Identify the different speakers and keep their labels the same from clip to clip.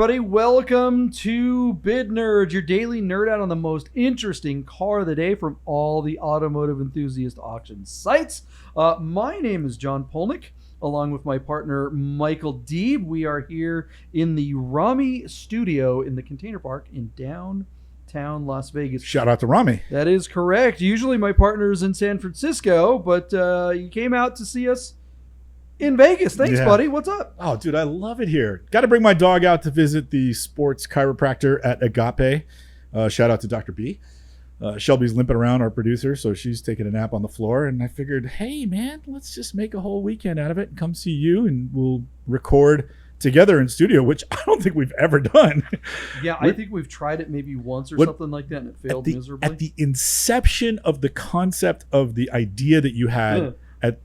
Speaker 1: everybody? Welcome to Bid Nerds, your daily nerd out on the most interesting car of the day from all the automotive enthusiast auction sites. My name is John Polnik, along with my partner Michael Deeb. We are here in the Rami studio in the Container Park in downtown Las Vegas.
Speaker 2: Shout out to Rami.
Speaker 1: That is correct. Usually my partner is in San Francisco, but you came out to see us in Vegas. Thanks, buddy. What's up?
Speaker 2: Oh, dude, I love it here. Got to bring my dog out to visit the sports chiropractor at Agape. Shout out to Dr. B. Shelby's limping around, our producer, so she's taking a nap on the floor. And I figured, hey, man, let's just make a whole weekend out of it and come see you, and we'll record together in studio, which I don't think we've ever done.
Speaker 1: Yeah, I think we've tried it maybe once or something like that, and it failed miserably.
Speaker 2: At the inception of the concept of the idea that you had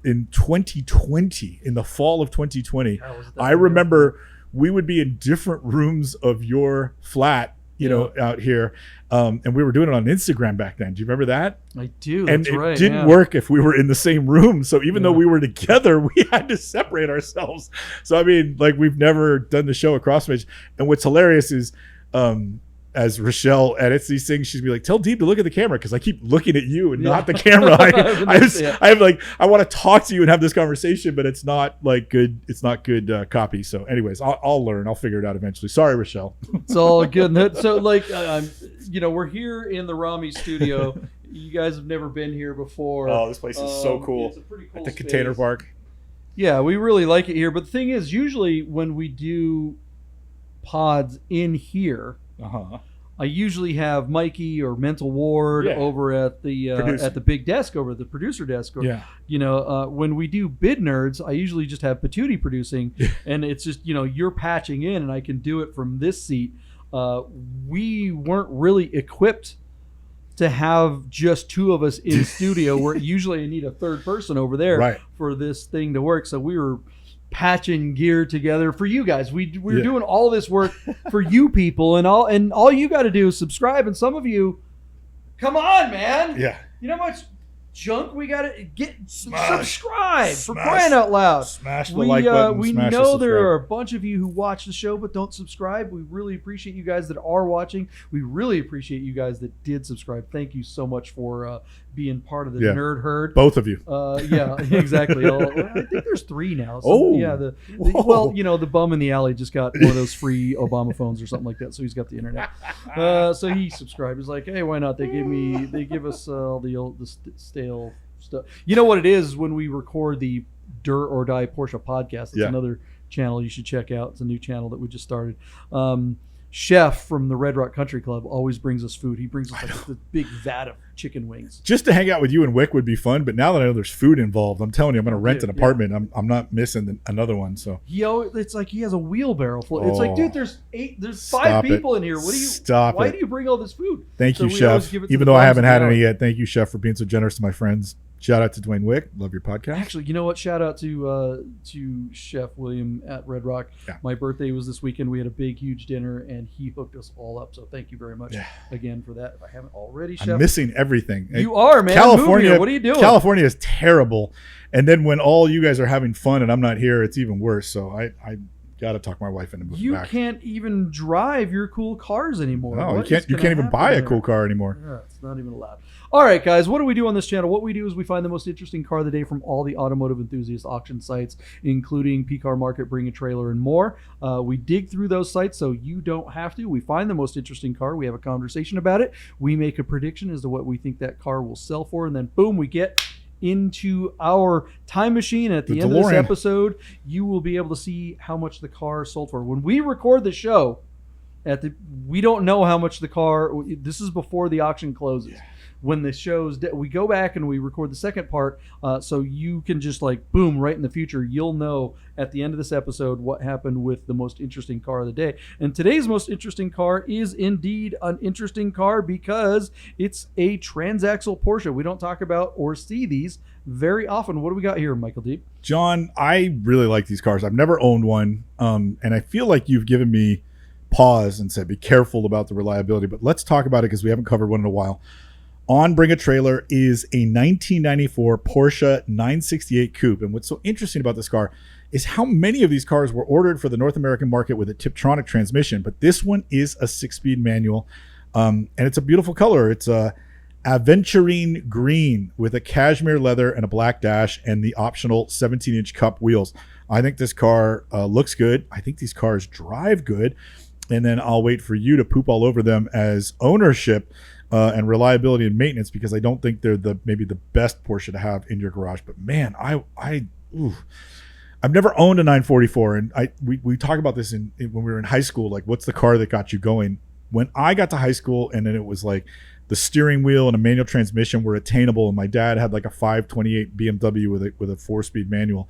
Speaker 2: in 2020, in the fall of 2020, I remember we would be in different rooms of your flat, out here, and we were doing it on Instagram back then. Do you remember that?
Speaker 1: I do.
Speaker 2: And it didn't work if we were in the same room. So even though we were together, we had to separate ourselves. So I mean, like, we've never done the show across from each. And what's hilarious is, as Rochelle edits these things, she'd be like, "Tell Deeb to look at the camera," because I keep looking at you and not the camera. I want to talk to you and have this conversation, but it's not like good. It's not good copy. So, anyways, I'll learn. I'll figure it out eventually. Sorry, Rochelle.
Speaker 1: It's all good. So, like, we're here in the Rami studio. You guys have never been here before.
Speaker 2: Oh, this place is so cool.
Speaker 1: It's a pretty cool
Speaker 2: at the
Speaker 1: space.
Speaker 2: Container Park.
Speaker 1: Yeah, we really like it here. But the thing is, usually when we do pods in here, I usually have Mikey or Mental Ward over at the big desk, over at the producer desk. Or, when we do Bid Nerds, I usually just have Patootie producing, and it's just, you're patching in, and I can do it from this seat. We weren't really equipped to have just two of us in studio, where usually I need a third person over there for this thing to work. So we were patching gear together for you guys. We're doing all this work for you people, and all you got to do is subscribe. And some of you, come on, man.
Speaker 2: Yeah.
Speaker 1: You know how much junk we got to get? Subscribe, for crying out loud.
Speaker 2: Smash the like button.
Speaker 1: We know there are a bunch of you who watch the show but don't subscribe. We really appreciate you guys that are watching. We really appreciate you guys that did subscribe. Thank you so much for being part of the nerd herd.
Speaker 2: Both of you.
Speaker 1: Yeah, exactly. I think there's 3 now. So, the bum in the alley just got one of those free Obama phones or something like that, so he's got the internet. So he subscribed. He's like, hey, why not? They give us all the stale stuff. You know what it is when we record the Dirt or Die Porsche podcast? It's another channel you should check out. It's a new channel that we just started. Chef from the Red Rock Country Club always brings us food. He brings us like a big vat of chicken wings.
Speaker 2: Just to hang out with you and Wick would be fun, but now that I know there's food involved, I'm telling you, I'm going to rent an apartment. I'm not missing another one. So
Speaker 1: it's like he has a wheelbarrow full. It's like, dude, there's 5 people in here. Why do you bring all this food?
Speaker 2: Thank you, Chef. Even though I haven't had any yet, thank you, Chef, for being so generous to my friends. Shout out to Dwayne Wick. Love your podcast.
Speaker 1: Actually, you know what? Shout out to Chef William at Red Rock. Yeah. My birthday was this weekend. We had a big, huge dinner, and he hooked us all up. So thank you very much again for that. If I haven't already, Chef.
Speaker 2: I'm missing everything.
Speaker 1: You are, man.
Speaker 2: California,
Speaker 1: what are you doing?
Speaker 2: California is terrible. And then when all you guys are having fun and I'm not here, it's even worse. So I got to talk my wife into moving back.
Speaker 1: You can't even drive your cool cars anymore.
Speaker 2: No, you can't even buy a cool car anymore.
Speaker 1: Yeah, it's not even allowed. All right, guys, what do we do on this channel? What we do is we find the most interesting car of the day from all the automotive enthusiast auction sites, including P-Car Market, Bring a Trailer, and more. We dig through those sites so you don't have to. We find the most interesting car. We have a conversation about it. We make a prediction as to what we think that car will sell for, and then, boom, we get into our time machine. At the end of this episode, you will be able to see how much the car sold for. When we record the show, we don't know how much the car. This is before the auction closes. Yeah. When the show's we go back and we record the second part, so you can just like boom right in the future. You'll know at the end of this episode what happened with the most interesting car of the day. And today's most interesting car is indeed an interesting car because it's a transaxle Porsche. We don't talk about or see these very often. What do we got here, Michael Deeb?
Speaker 2: John, I really like these cars. I've never owned one, and I feel like you've given me pause and said be careful about the reliability. But let's talk about it because we haven't covered one in a while. On Bring a Trailer is a 1994 Porsche 968 Coupe. And what's so interesting about this car is how many of these cars were ordered for the North American market with a Tiptronic transmission, but this one is a 6-speed manual, and it's a beautiful color. It's a aventurine green with a cashmere leather and a black dash and the optional 17-inch cup wheels. I think this car looks good. I think these cars drive good, and then I'll wait for you to poop all over them as ownership and reliability and maintenance, because I don't think they're maybe the best Porsche to have in your garage. But man, I've never owned a 944, and we talk about this when we were in high school. Like, what's the car that got you going? When I got to high school, and then it was like the steering wheel and a manual transmission were attainable, and my dad had like a 528 BMW with a 4-speed manual.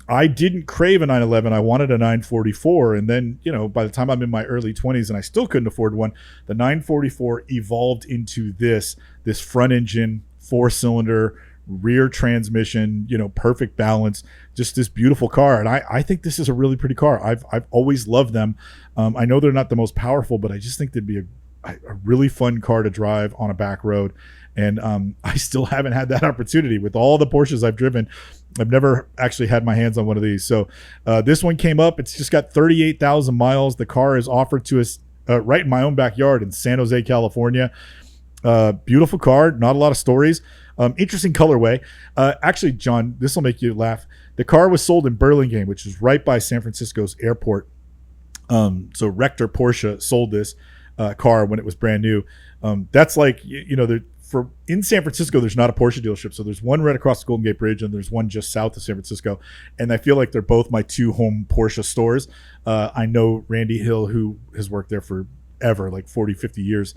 Speaker 2: I didn't crave a 911. I wanted a 944. And then, by the time I'm in my early 20s and I still couldn't afford one, the 944 evolved into this front engine, 4-cylinder, rear transmission, perfect balance, just this beautiful car. And I think this is a really pretty car. I've always loved them. I know they're not the most powerful, but I just think they'd be a really fun car to drive on a back road. And I still haven't had that opportunity with all the Porsches I've driven. I've never actually had my hands on one of these. So this one came up. It's just got 38,000 miles. The car is offered to us right in my own backyard in San Jose, California. Beautiful car. Not a lot of stories. Interesting colorway. Actually, John, this will make you laugh. The car was sold in Burlingame, which is right by San Francisco's airport. So Rector Porsche sold this car when it was brand new. That's like, in San Francisco, there's not a Porsche dealership. So there's one right across the Golden Gate Bridge, and there's one just south of San Francisco. And I feel like they're both my 2 home Porsche stores. I know Randy Hill, who has worked there forever, like 40, 50 years.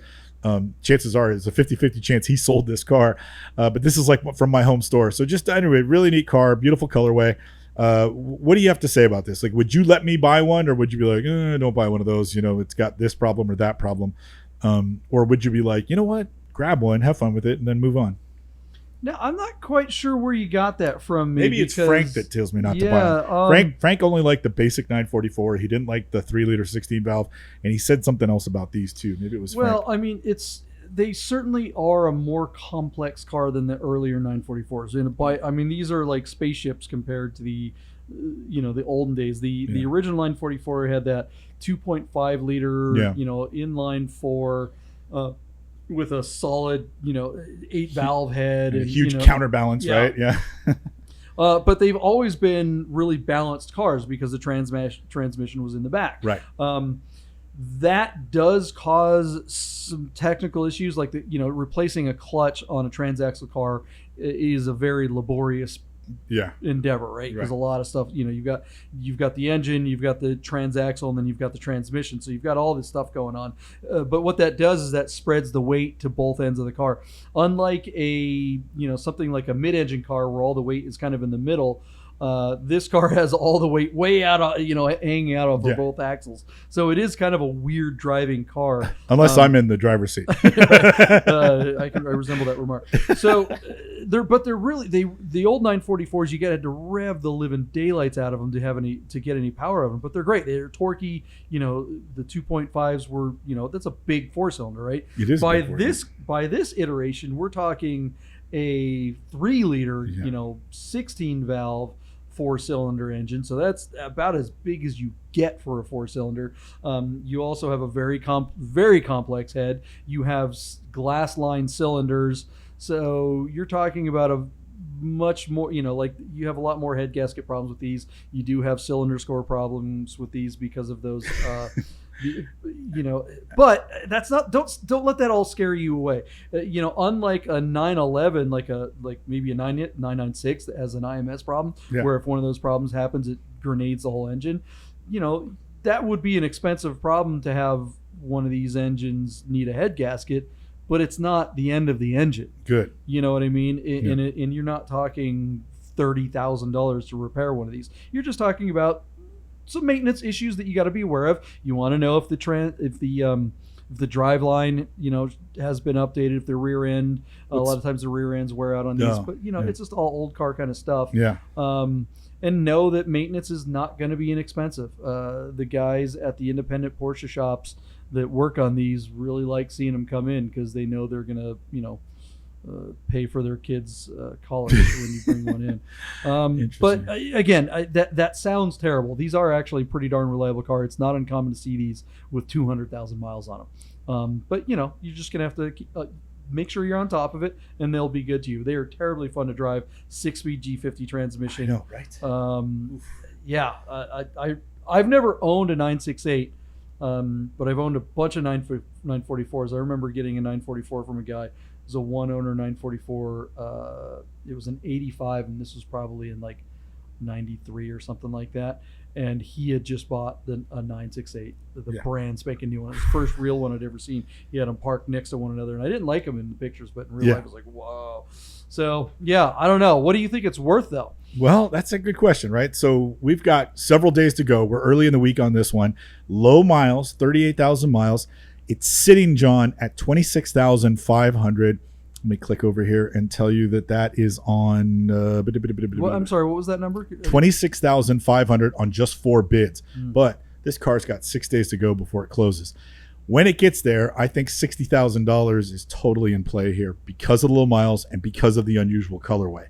Speaker 2: Chances are it's a 50-50 chance he sold this car. But this is like from my home store. So just anyway, really neat car, beautiful colorway. What do you have to say about this? Like, would you let me buy one, or would you be like, don't buy one of those? It's got this problem or that problem. Or would you be like, you know what? Grab one, have fun with it, and then move on.
Speaker 1: Now, I'm not quite sure where you got that from.
Speaker 2: Maybe it's Frank that tells me not to buy one. Frank only liked the basic 944. He didn't like the 3-liter 16-valve, and he said something else about these too. Maybe it was Frank.
Speaker 1: Well, I mean, they certainly are a more complex car than the earlier 944s. These are like spaceships compared to the olden days. The original 944 had that 2.5 liter, inline 4. With a solid, 8-valve head
Speaker 2: and a huge counterbalance, right? Yeah.
Speaker 1: But they've always been really balanced cars because the transmission was in the back.
Speaker 2: Right.
Speaker 1: That does cause some technical issues, like replacing a clutch on a transaxle car is a very laborious endeavor, right? Because a lot of stuff, you've got the engine, you've got the transaxle, and then you've got the transmission, so you've got all this stuff going on. But what that does is that spreads the weight to both ends of the car. Unlike something like a mid-engine car where all the weight is kind of in the middle, this car has all the weight way out, hanging out over both axles. So it is kind of a weird driving car.
Speaker 2: Unless I'm in the driver's seat.
Speaker 1: I resemble that remark. So they're really the old 944s. You had to rev the living daylights out of them to get any power of them. But they're great. They're torquey. The 2.5s were that's a big 4-cylinder, right?
Speaker 2: It is.
Speaker 1: By this iteration, we're talking a 3-liter, 16-valve 4-cylinder engine. So that's about as big as you get for a 4-cylinder. You also have a very complex head. You have glass line cylinders. So you're talking about a much more, you have a lot more head gasket problems with these. You do have cylinder score problems with these because of those but that's not, don't let that all scare you away. Unlike a 911, like maybe a 996 that has an IMS problem, where if one of those problems happens, it grenades the whole engine. That would be an expensive problem to have one of these engines need a head gasket, but it's not the end of the engine.
Speaker 2: Good.
Speaker 1: You know what I mean? And you're not talking $30,000 to repair one of these. You're just talking about some maintenance issues that you got to be aware of. You want to know if the drive line, has been updated, if the rear end, a lot of times the rear ends wear out on these, but it's just all old car kind of stuff.
Speaker 2: Yeah.
Speaker 1: And know that maintenance is not going to be inexpensive. The guys at the independent Porsche shops that work on these really like seeing them come in because they know they're going to, pay for their kids' college when you bring one in. But again, that sounds terrible. These are actually pretty darn reliable cars. It's not uncommon to see these with 200,000 miles on them. But you're just gonna have to make sure you're on top of it, and they'll be good to you. They are terribly fun to drive. 6-speed G50 transmission.
Speaker 2: I know, right?
Speaker 1: Yeah, I've never owned a 968. But I've owned a bunch of 944s. I remember getting a 944 from a guy. It was a one-owner 944. It was an 85, and this was probably in like 93 or something like that. And he had just bought a 968, the brand spanking new one. It was the first real one I'd ever seen. He had them parked next to one another, and I didn't like them in the pictures, but in real life, I was like, whoa. So, yeah, I don't know. What do you think it's worth, though?
Speaker 2: Well, that's a good question, right? So we've got several days to go. We're early in the week on this one. Low miles, 38,000 miles. It's sitting, John, at 26,500. Let me click over here and tell you that is on.
Speaker 1: I'm sorry, what was that number?
Speaker 2: 26,500 on just 4 bids. But this car's got 6 days to go before it closes. When it gets there, I think $60,000 is totally in play here because of the low miles and because of the unusual colorway.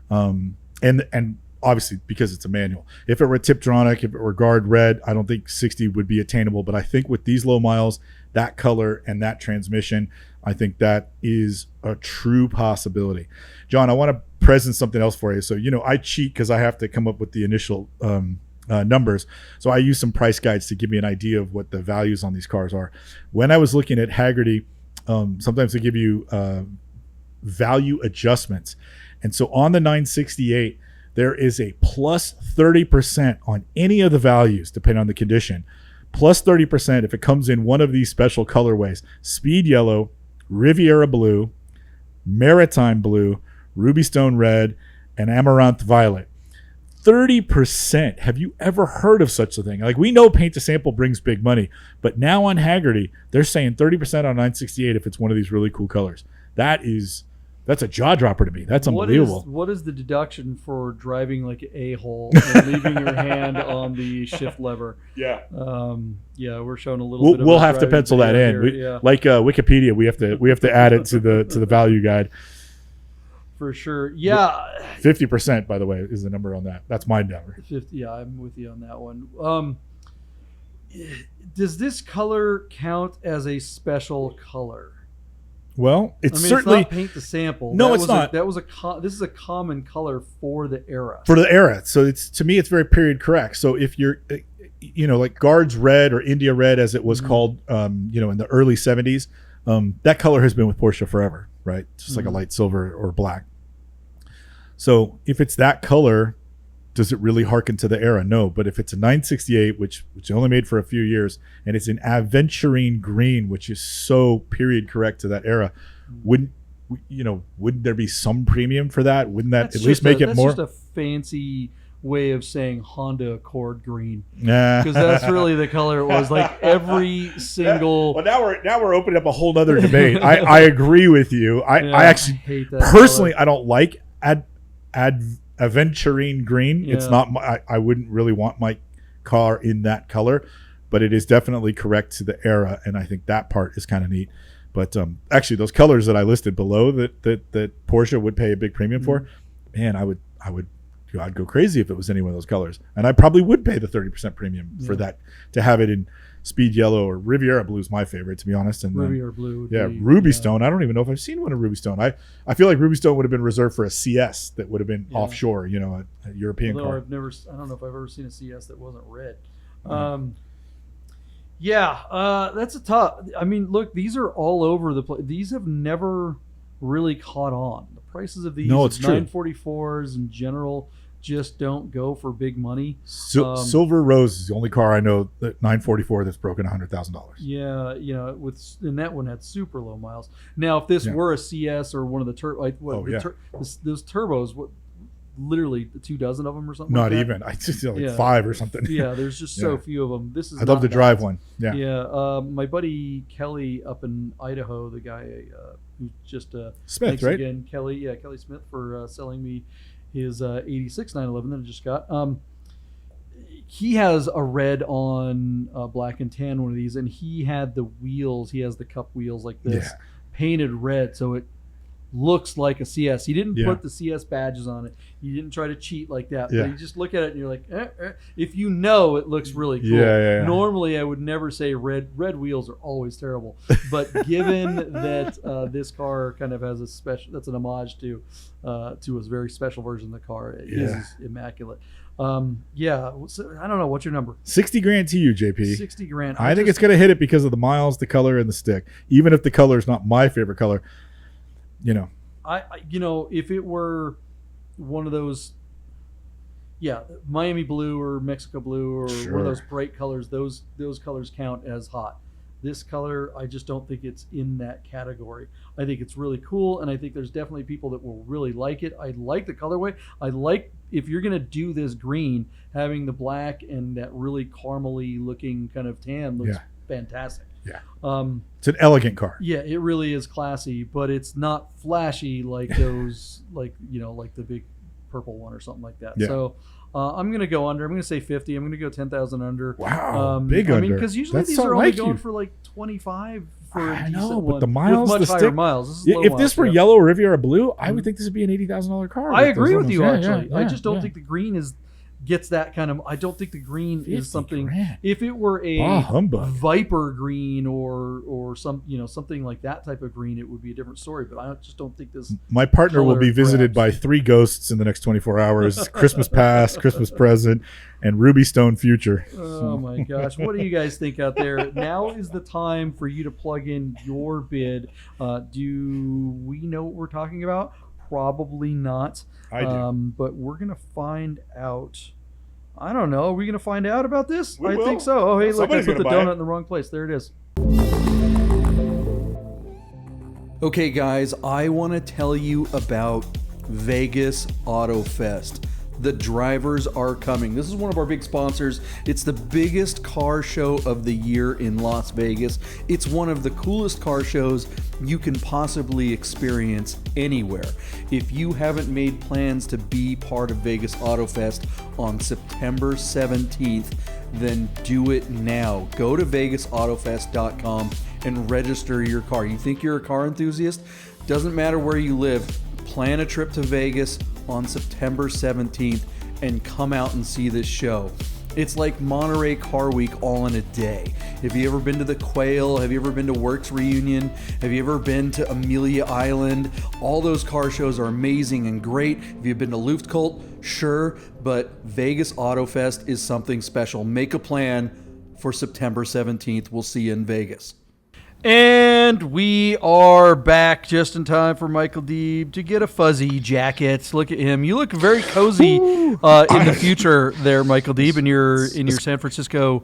Speaker 2: And obviously because it's a manual. If it were Tiptronic, if it were guard red, I don't think 60 would be attainable. But I think with these low miles, that color and that transmission, I think that is a true possibility. John, I want to present something else for you. So, I cheat because I have to come up with the initial numbers. So I use some price guides to give me an idea of what the values on these cars are. When I was looking at Hagerty, sometimes they give you value adjustments. And so on the 968, there is a plus 30% on any of the values, depending on the condition. Plus 30% if it comes in one of these special colorways: Speed Yellow, Riviera Blue, Maritime Blue, Ruby Stone Red, and Amaranth Violet. 30%. Have you ever heard of such a thing? Like, we know paint to sample brings big money, but now on Hagerty, they're saying 30% on 968 if it's one of these really cool colors. That's a jaw dropper to me. That's unbelievable.
Speaker 1: What is the deduction for driving like an a-hole and leaving your hand on the shift lever?
Speaker 2: Yeah.
Speaker 1: We're showing a little bit of
Speaker 2: we'll have to pencil that in. Like Wikipedia, we have to add it to the value guide.
Speaker 1: For sure. Yeah.
Speaker 2: 50%, by the way, is the number on that. That's my number.
Speaker 1: 50. Yeah, I'm with you on that one. Does this color count as a special color?
Speaker 2: Well, it's certainly
Speaker 1: it's not paint to sample.
Speaker 2: No, it's not.
Speaker 1: This is a common color for the era.
Speaker 2: For the era. So to me, it's very period correct. So if you're, like Guards Red or India Red, as it was called, in the early 70s, that color has been with Porsche forever, right? Just like a light silver or black. So if it's that color, does it really harken to the era? No. But if it's a 968, which they only made for a few years, and it's an aventurine green, which is so period correct to that era, wouldn't there be some premium for that? Wouldn't that at least make it more?
Speaker 1: That's just a fancy way of saying Honda Accord green.
Speaker 2: Yeah.
Speaker 1: Because that's really the color it was. Like every single.
Speaker 2: Well, now we're opening up a whole nother debate. I agree with you. I actually
Speaker 1: hate that
Speaker 2: personally
Speaker 1: color.
Speaker 2: I don't like aventurine green.
Speaker 1: Yeah.
Speaker 2: It's not I wouldn't really want my car in that color, but it is definitely correct to the era, and I think that part is kind of neat. But actually those colors that I listed below that Porsche would pay a big premium for, man, I'd go crazy if it was any one of those colors, and I probably would pay the 30% premium for that, to have it in Speed Yellow or Riviera Blue is my favorite, to be honest. And
Speaker 1: Riviera Blue.
Speaker 2: Ruby Stone. I don't even know if I've seen one of Ruby Stone. I feel like Ruby Stone would have been reserved for a CS that would have been offshore, a European car.
Speaker 1: I don't know if I've ever seen a CS that wasn't red. That's a tough. I mean, look, these are all over the place. These have never really caught on. The prices of these 944s in general just don't go for big money.
Speaker 2: Silver Rose is the only car I know that 944 that's broken $100,000.
Speaker 1: Yeah, and that one had super low miles. Now, if this were a CS or one of the those turbos, literally 24 of them or something.
Speaker 2: Not
Speaker 1: like that?
Speaker 2: even. I just 5 or something.
Speaker 1: Yeah, there's just so few of them. This is.
Speaker 2: I'd love to drive one. Yeah.
Speaker 1: Yeah. My buddy Kelly up in Idaho, the guy who just
Speaker 2: Smith,
Speaker 1: thanks
Speaker 2: right?
Speaker 1: again, Kelly. Yeah, Kelly Smith for selling me his 86 911 that I just got. He has a red on black and tan one of these, and he had the wheels. He has the cup wheels like this, painted red, so looks like a CS. He didn't
Speaker 2: Yeah.
Speaker 1: put the CS badges on it. He didn't try to cheat like that.
Speaker 2: Yeah.
Speaker 1: But you just look at it and you're like, if you know, it looks really cool.
Speaker 2: Yeah.
Speaker 1: Normally, I would never say red wheels are always terrible. But given that this car kind of has a special, that's an homage to a very special version of the car. It is immaculate. So I don't know. What's your number?
Speaker 2: 60 grand to you, JP.
Speaker 1: 60 grand.
Speaker 2: I think it's going to hit it because of the miles, the color, and the stick. Even if the color is not my favorite color,
Speaker 1: I if it were one of those, Miami blue or Mexico blue or one of those bright colors, those colors count as hot. This color, I just don't think it's in that category. I think it's really cool, and I think there's definitely people that will really like it. I like the colorway. I like, if you're going to do this green, having the black and that really caramely looking kind of tan looks fantastic.
Speaker 2: Yeah. It's an elegant car.
Speaker 1: Yeah, it really is classy, but it's not flashy like those, like the big purple one or something like that.
Speaker 2: Yeah.
Speaker 1: So I'm going to go under. I'm going to say 50. I'm going to go 10,000 under.
Speaker 2: Wow, big under.
Speaker 1: I mean, because usually these are only going for like 25 for a decent one.
Speaker 2: But the miles,
Speaker 1: with much
Speaker 2: the
Speaker 1: higher
Speaker 2: stick,
Speaker 1: miles. This is low
Speaker 2: if
Speaker 1: miles,
Speaker 2: this were yellow or Riviera blue, I would think this would be an $80,000 car.
Speaker 1: I agree with you, actually.
Speaker 2: Yeah,
Speaker 1: I just don't think the green gets that kind of. I don't think the green is something.
Speaker 2: Grand.
Speaker 1: If it were a
Speaker 2: humbug.
Speaker 1: Viper green or something like that type of green, it would be a different story. But I just don't think this.
Speaker 2: My partner will be visited
Speaker 1: grabs.
Speaker 2: by 3 ghosts in the next 24 hours: Christmas past, Christmas present, and Ruby Stone future.
Speaker 1: Oh my gosh! What do you guys think out there? Now is the time for you to plug in your bid. Do we know what we're talking about? Probably not.
Speaker 2: I do.
Speaker 1: But we're going to find out. I don't know. Are we going to find out about this?
Speaker 2: We
Speaker 1: I
Speaker 2: will.
Speaker 1: think so. Oh, hey, look, I
Speaker 2: Somebody's
Speaker 1: put the
Speaker 2: gonna buy
Speaker 1: donut
Speaker 2: it.
Speaker 1: in the wrong place. There it is. Okay, guys, I want to tell you about Vegas Auto Fest. The drivers are coming. This is one of our big sponsors. It's the biggest car show of the year in Las Vegas. It's one of the coolest car shows you can possibly experience anywhere. If you haven't made plans to be part of Vegas Auto Fest on September 17th, then do it now. Go to vegasautofest.com and register your car. You think you're a car enthusiast? Doesn't matter where you live. Plan a trip to Vegas on September 17th and come out and see this show. It's like Monterey Car Week all in a day. Have you ever been to the Quail? Have you ever been to Works Reunion? Have you ever been to Amelia Island? All those car shows are amazing and great. Have you been to Luftkult? Sure, but Vegas Auto Fest is something special. Make a plan for September 17th. We'll see you in Vegas. And we are back just in time for Michael Deeb to get a fuzzy jacket. Look at him. You look very cozy in the future there, Michael Deeb, in your San Francisco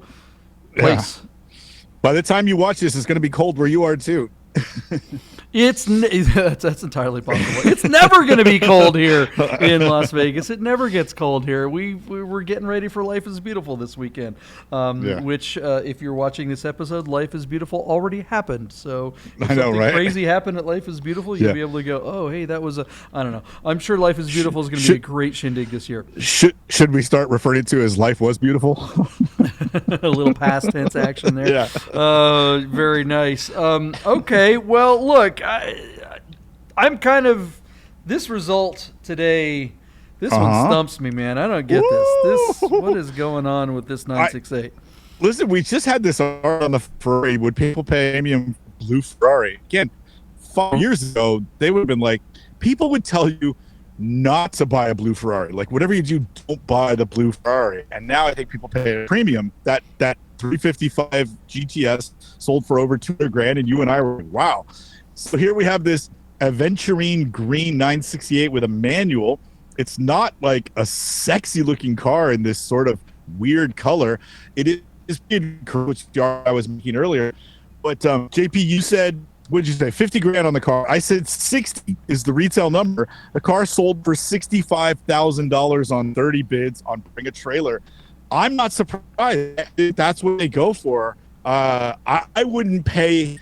Speaker 1: place.
Speaker 3: Yeah. By the time you watch this, it's going to be cold where you are too.
Speaker 1: That's entirely possible. It's never going to be cold here in Las Vegas. It never gets cold here. We're getting ready for Life is Beautiful this weekend, which, if you're watching this episode, Life is Beautiful already happened. So if
Speaker 3: I know,
Speaker 1: something
Speaker 3: right?
Speaker 1: crazy happened at Life is Beautiful, you'll be able to go, oh, hey, that was I don't know. I'm sure Life is Beautiful is going to be a great shindig this year.
Speaker 3: Should we start referring to as Life Was Beautiful?
Speaker 1: A little past tense action there.
Speaker 3: Yeah.
Speaker 1: Very nice. Okay, well, look, I'm kind of, this result today, this one stumps me, man. I don't get this. What is going on with this 968?
Speaker 3: Listen, we just had this on the Ferrari. Would people pay premium blue Ferrari? Again, 5 years ago, they would have been like, people would tell you not to buy a blue Ferrari. Like, whatever you do, don't buy the blue Ferrari. And now I think people pay a premium. That 355 GTS sold for over $200,000, and you and I were like, wow. So here we have this aventurine green 968 with a manual. It's not like a sexy looking car in this sort of weird color. It is, which I was making earlier. But JP, you said, what did you say? $50,000 on the car. I said 60 is the retail number. The car sold for $65,000 on 30 bids on Bring a Trailer. I'm not surprised that's what they go for. I wouldn't pay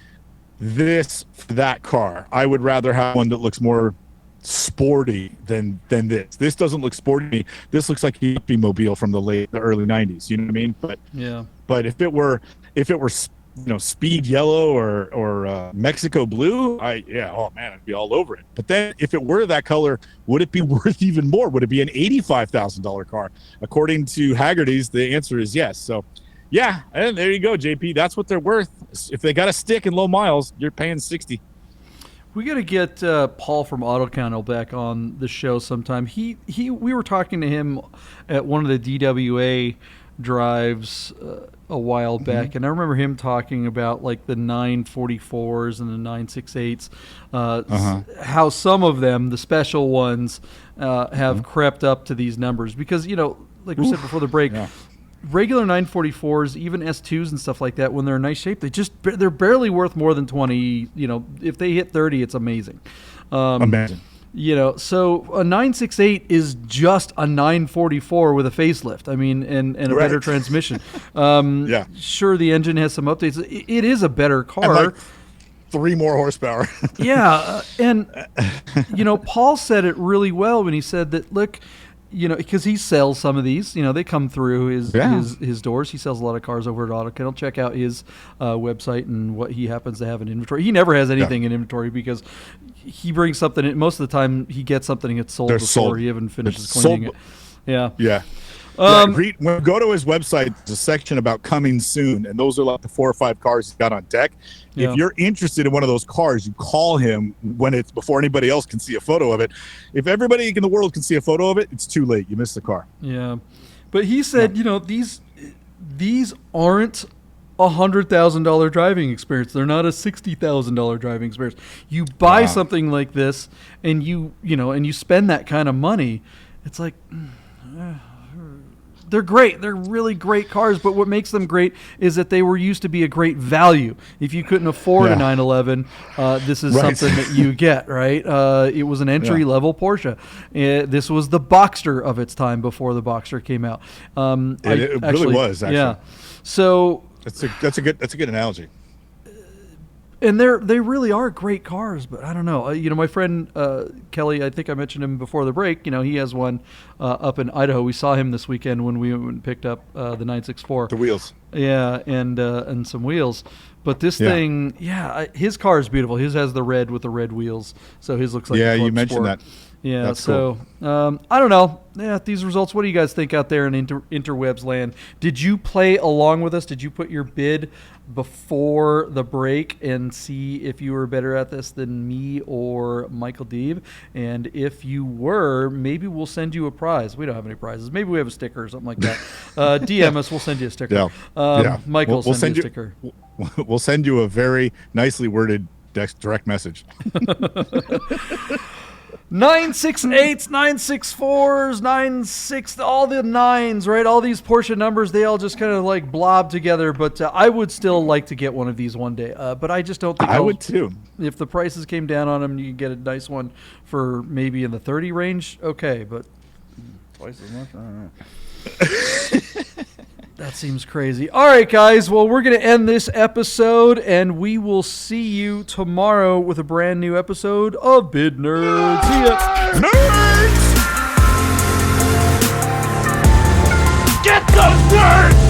Speaker 3: this for that car. I would rather have one that looks more sporty than this. This doesn't look sporty to me. This looks like a hippie mobile from the early 90s. You know what I mean? But
Speaker 1: yeah.
Speaker 3: But if it were speed yellow or Mexico blue, oh man, I'd be all over it. But then if it were that color, would it be worth even more? Would it be an $85,000 car? According to Haggerty's, the answer is yes. So yeah, and there you go, JP. That's what they're worth. If they got a stick in low miles, you're paying 60.
Speaker 1: We got to get Paul from AutoCount back on the show sometime. We were talking to him at one of the DWA drives a while back, and I remember him talking about like the 944s and the 968s, how some of them, the special ones, have crept up to these numbers because, like we said before the break, regular 944s, even S2s and stuff like that, when they're in nice shape, they're barely worth more than 20. If they hit 30, it's amazing.
Speaker 3: Amazing.
Speaker 1: So a 968 is just a 944 with a facelift. I mean, and a better transmission. Sure, the engine has some updates. It is a better car.
Speaker 3: And like 3 more horsepower.
Speaker 1: And Paul said it really well when he said that, look, because he sells some of these, they come through his doors. He sells a lot of cars over at AutoCount. Check out his website and what he happens to have in inventory. He never has anything in inventory because he brings something in. Most of the time, he gets something that's sold before he even finishes cleaning it. Yeah.
Speaker 3: Yeah. When we go to his website, there's a section about coming soon, and those are like the 4 or 5 cars he's got on deck. If you're interested in one of those cars, you call him when it's before anybody else can see a photo of it. If everybody in the world can see a photo of it, it's too late. You missed the car.
Speaker 1: Yeah, but he said, these aren't $100,000 driving experience. They're not a $60,000 driving experience. You buy something like this, and you spend that kind of money. It's like. They're great. They're really great cars, but what makes them great is that they were used to be a great value. If you couldn't afford a 911, this is something that you get, right? It was an entry-level Porsche. This was the Boxster of its time before the Boxster came out.
Speaker 3: It really was, actually.
Speaker 1: Yeah. So
Speaker 3: that's a good analogy.
Speaker 1: And they really are great cars, but I don't know. My friend Kelly, I think I mentioned him before the break. He has one up in Idaho. We saw him this weekend when we went and picked up the 964.
Speaker 3: The wheels.
Speaker 1: Yeah, and some wheels. But this thing, his car is beautiful. His has the red with the red wheels, so his looks like a Club
Speaker 3: you mentioned
Speaker 1: Sport.
Speaker 3: that.
Speaker 1: Yeah,
Speaker 3: that's
Speaker 1: so
Speaker 3: cool.
Speaker 1: I don't know. Yeah, these results. What do you guys think out there in interwebs land? Did you play along with us? Did you put your bid before the break and see if you were better at this than me or Michael Deeb? And if you were, maybe we'll send you a prize. We don't have any prizes. Maybe we have a sticker or something like that. DM us. We'll send you a sticker. Michael, we'll send you a sticker.
Speaker 3: We'll send you a very nicely worded direct message.
Speaker 1: 968s, 964s, 96, all the 9s, right? All these Porsche numbers, they all just kind of like blob together. But I would still like to get one of these one day. But I just don't think
Speaker 3: I would too.
Speaker 1: If the prices came down on them, you could get a nice one for maybe in the 30 range. Okay, but twice as much? I don't know. That seems crazy. All right, guys. Well, we're going to end this episode, and we will see you tomorrow with a brand new episode of Bid Nerds. See ya.
Speaker 3: Nerds!
Speaker 4: Get those words!